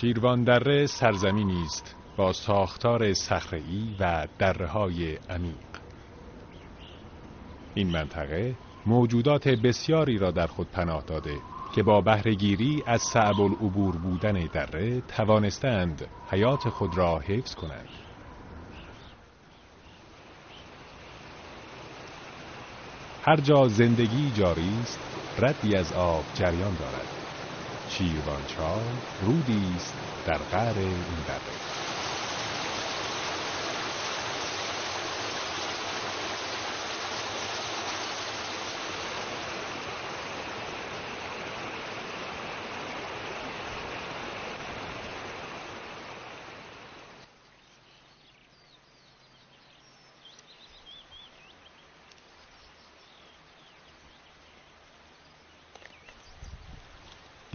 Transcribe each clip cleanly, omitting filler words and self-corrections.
شیروان دره سرزمینی است با ساختار صخره‌ای و دره‌های عمیق. این منطقه موجودات بسیاری را در خود پناه داده که با بهره‌گیری از صعب العبور بودن دره توانستند حیات خود را حفظ کنند. هر جا زندگی جاری است، ردی از آب جریان دارد. شیروانچال رودی است در قعر این دره.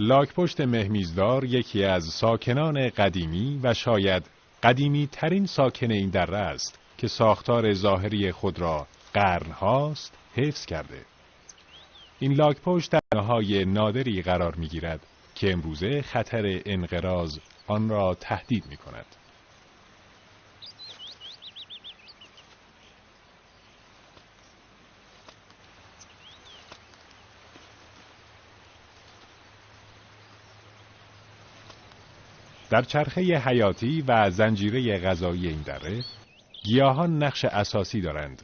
لاکپشت مهمیزدار یکی از ساکنان قدیمی و شاید قدیمی ترین ساکن این دره است که ساختار ظاهری خود را قرنهاست حفظ کرده. این لاکپشت در نهای نادری قرار می گیرد که امروزه خطر انقراض آن را تهدید می کند. در چرخه حیاتی و زنجیره غذایی این دره، گیاهان نقش اساسی دارند.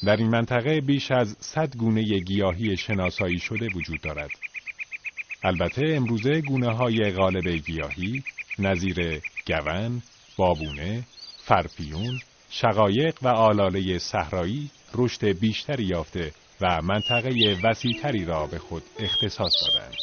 در این منطقه بیش از 100 گونه گیاهی شناسایی شده وجود دارد. البته امروزه گونه‌های غالب گیاهی نظیر گون، بابونه، فرپیون، شقایق و آلاله صحرایی رشد بیشتری یافته و منطقه وسیع‌تری را به خود اختصاص دادند.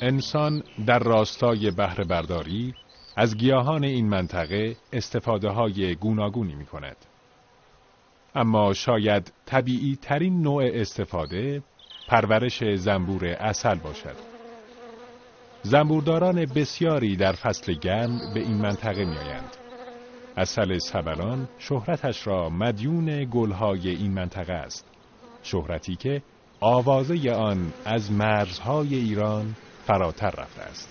انسان در راستای بهره برداری از گیاهان این منطقه استفاده‌های گوناگونی می‌کند. اما شاید طبیعی ترین نوع استفاده پرورش زنبور عسل باشد. زنبورداران بسیاری در فصل گرم به این منطقه می‌آیند. عسل سبلان شهرتش را مدیون گل‌های این منطقه است. شهرتی که آوازه آن از مرزهای ایران فراتر رفته است.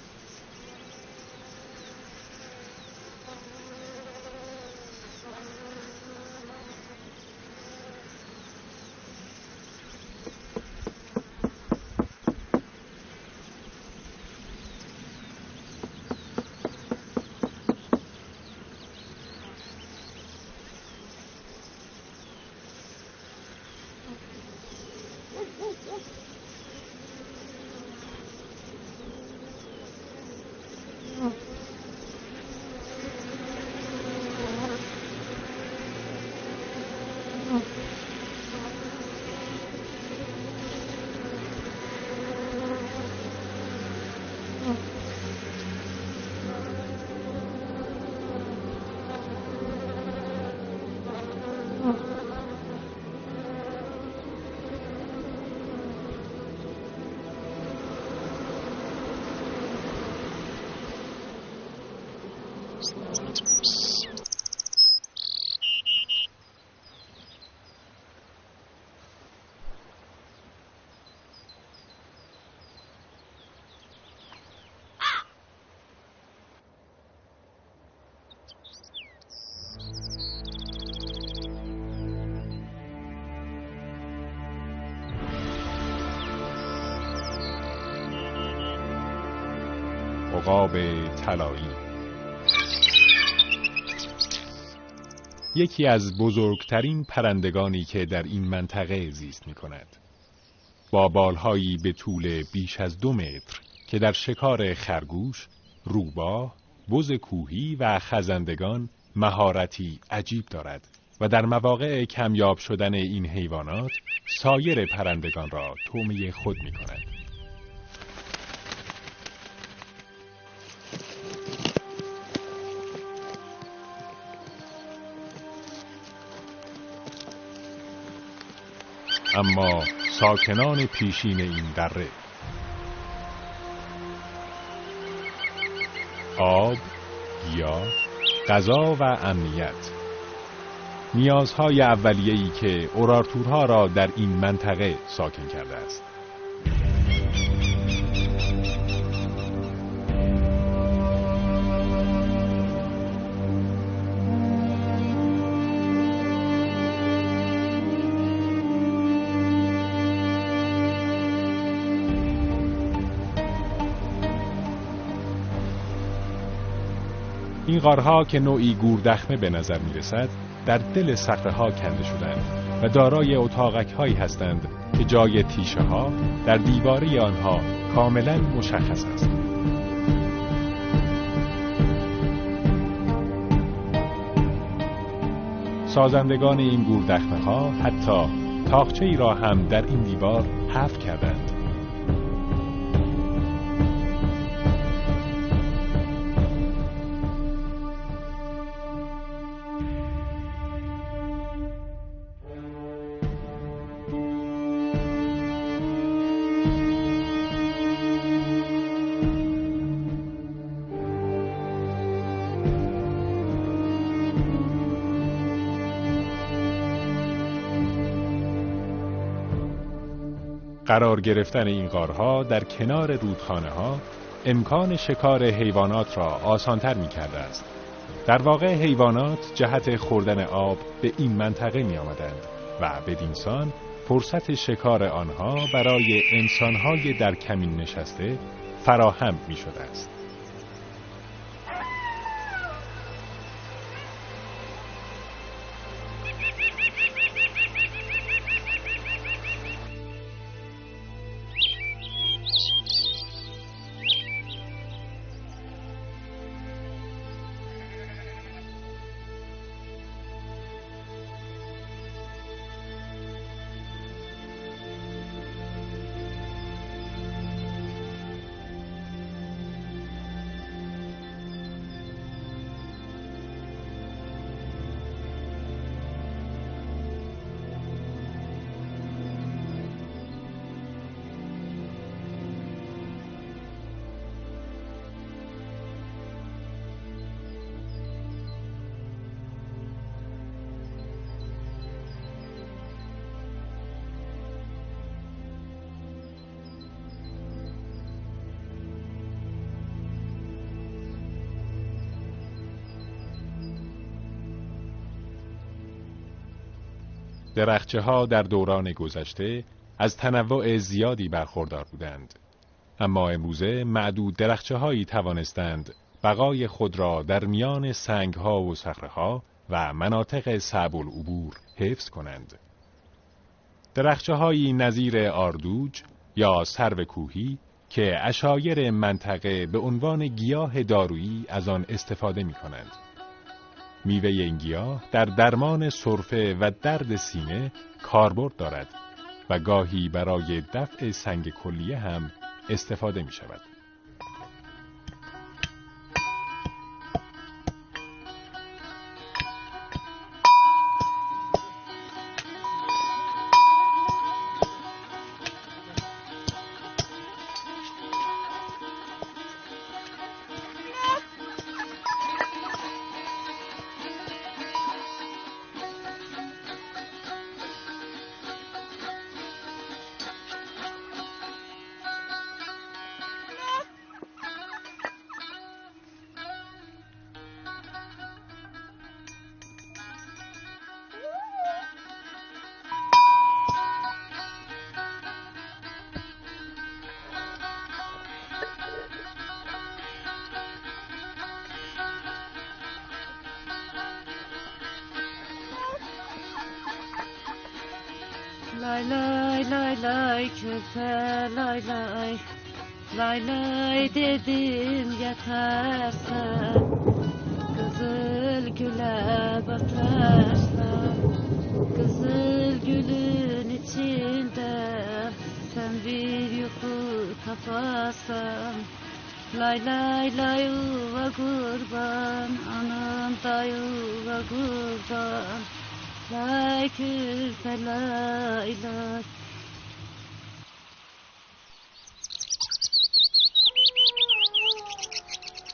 مرغاب طلایی. یکی از بزرگترین پرندگانی که در این منطقه زیست می کند. با بالهایی به طول بیش از 2 متر که در شکار خرگوش، روباه، بز کوهی و خزندگان مهارتی عجیب دارد و در مواقع کمیاب شدن این حیوانات سایر پرندگان را طعمه خود می کند. اما ساکنان پیشین این دره، آب، گیاه، غذا و امنیت، نیازهای اولیه‌ای که اورارتورها را در این منطقه ساکن کرده است. این غارها که نوعی گوردخمه به نظر می رسد، در دل صخره‌ها کنده شدند و دارای اتاقک‌هایی هستند که جای تیشه‌ها در دیواره آنها کاملا مشخص است. سازندگان این گوردخمه‌ها حتی تاقچه‌ای را هم در این دیوار حفر کردند. قرار گرفتن این غارها در کنار رودخانه‌ها امکان شکار حیوانات را آسانتر می کرده است. در واقع حیوانات جهت خوردن آب به این منطقه می آمدند و بدینسان فرصت شکار آنها برای انسانهای در کمین نشسته فراهم می شده است. درختچه‌ها در دوران گذشته از تنوع زیادی برخوردار بودند، اما امروزه معدود درختچه‌هایی توانستند بقای خود را در میان سنگ‌ها و صخره‌ها و مناطق صعب العبور حفظ کنند. درختچه‌هایی نظیر آردوج یا سرو کوهی که عشایر منطقه به عنوان گیاه دارویی از آن استفاده می‌کنند. میوه این گیاه در درمان سرفه و درد سینه کاربرد دارد و گاهی برای دفع سنگ کلیه هم استفاده می شود. Lay lay lay lay köpe lay lay. Lay lay dedim yetersen. Kızıl güle batarsan. Kızıl gülün içinde sen bir yuku kaparsan. Lay lay lay uva kurban, anam da uva kurban. Lay kürfe lay lay.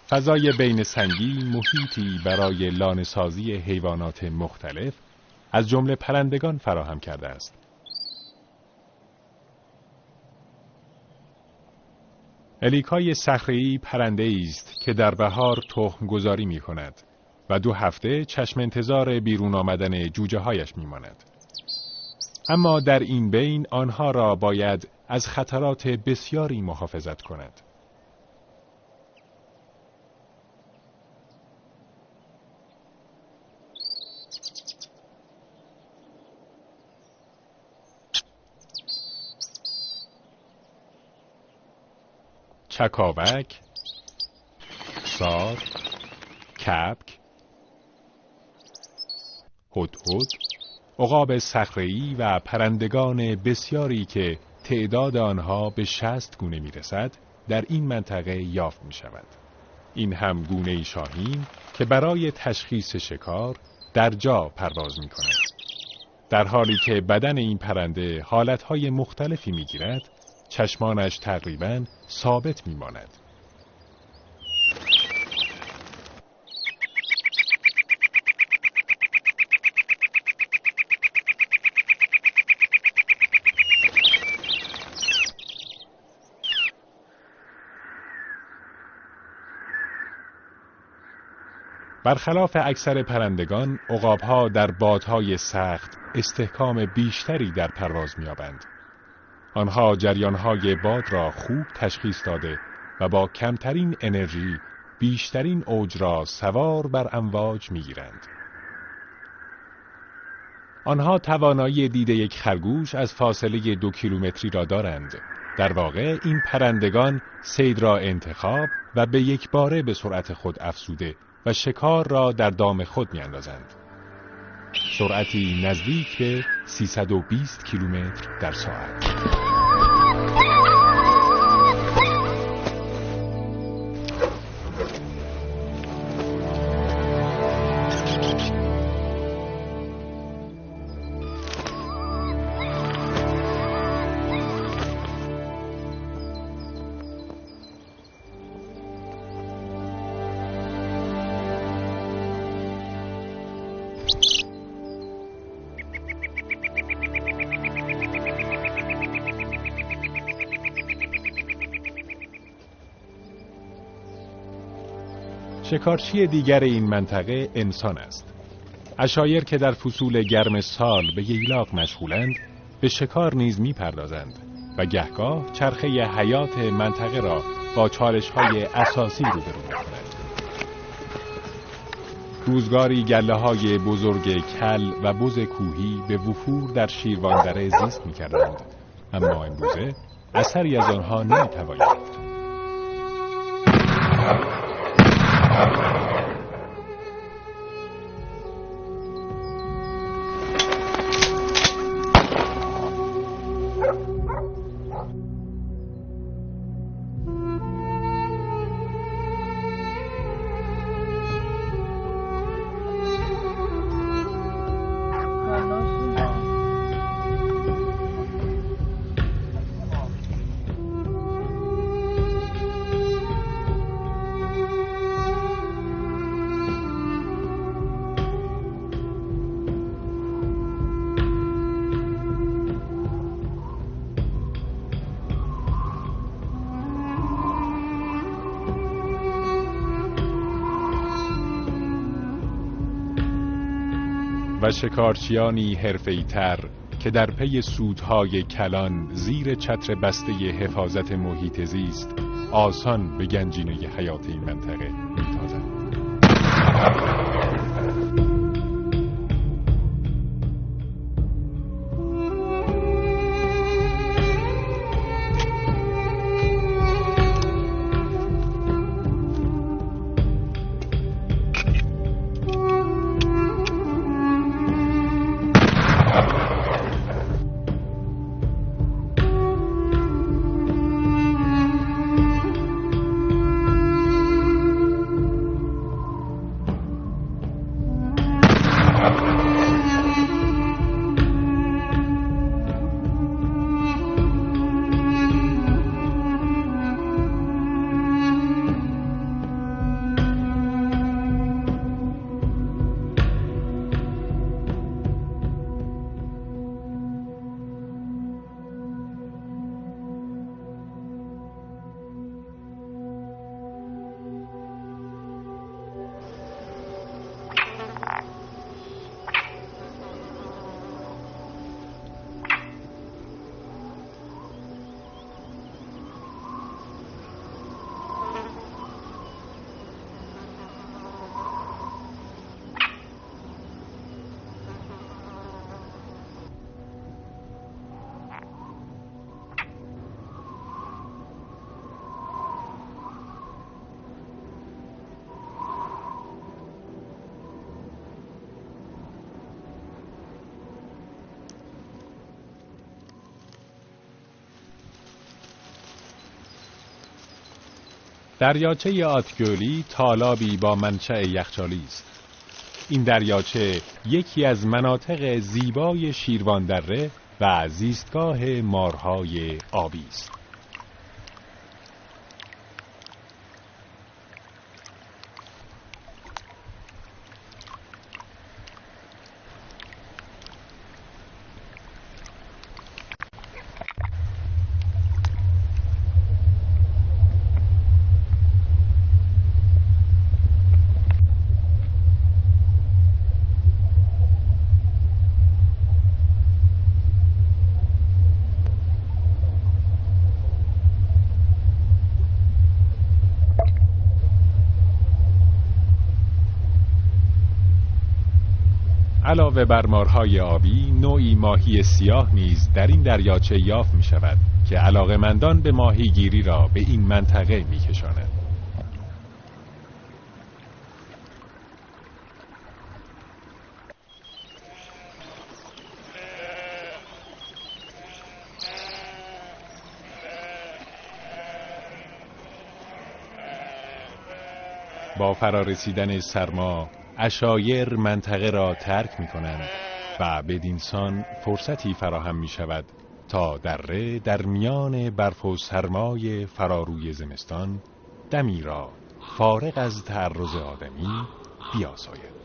فضای بین سنگی محیطی برای لانه‌سازی حیوانات مختلف از جمله پرندگان فراهم کرده است. الیکای صخره‌ای پرنده‌ای است که در بهار تخم گذاری می‌کند و 2 هفته چشم انتظار بیرون آمدن جوجه‌هایش می‌ماند. اما در این بین آنها را باید از خطرات بسیاری محافظت کند. چکاوک، سار، کبک، هدهد، عقاب صخره‌ای و پرندگان بسیاری که تعداد آنها به 60 گونه میرسد در این منطقه یافت می شود. این هم گونه شاهین که برای تشخیص شکار در جا پرواز می کند. در حالی که بدن این پرنده حالتهای مختلفی می گیرد، چشمانش تقریباً ثابت می ماند. برخلاف اکثر پرندگان، عقاب‌ها در بادهای سخت استحکام بیشتری در پرواز می‌یابند. آنها جریان‌های باد را خوب تشخیص داده و با کمترین انرژی بیشترین اوج را سوار بر امواج می‌گیرند. آنها توانایی دید یک خرگوش از فاصله 2 کیلومتری را دارند. در واقع این پرندگان صید را انتخاب و به یک باره به سرعت خود افزوده و شکار را در دام خود می‌اندازند. سرعتی نزدیک به 320 کیلومتر در ساعت. شکارچی دیگر این منطقه انسان است. عشایر که در فصول گرم سال به ییلاق مشغولند، به شکار نیز می‌پردازند و گهگاه چرخه حیات منطقه را با چالش‌های اساسی روبرو می‌کنند. روزگاری گله‌های بزرگ کل و بز کوهی به وفور در شیروان زیست می‌کردند، اما امروزه اثری از آنها نمی‌توان یافت. و شکارچیانی حرفه‌ای‌تر که در پی سودهای کلان زیر چتر بسته حفاظت محیط زیست آسان به گنجینه حیات این منطقه میتازند. دریاچه آتگولی تالابی با منشأ یخچالی است. این دریاچه یکی از مناطق زیبای شیروان و زیستگاه مارهای آبی است. علاوه بر مارهای آبی، نوعی ماهی سیاه نیز در این دریاچه یافت می شود که علاقه‌مندان به ماهیگیری را به این منطقه می کشاند. با فرارسیدن سرما، عشایر منطقه را ترک می کنند و بدینسان فرصتی فراهم می شود تا دره در میان برف و سرمای فراروی زمستان دمی را فارغ از تعرض آدمی بیاساید.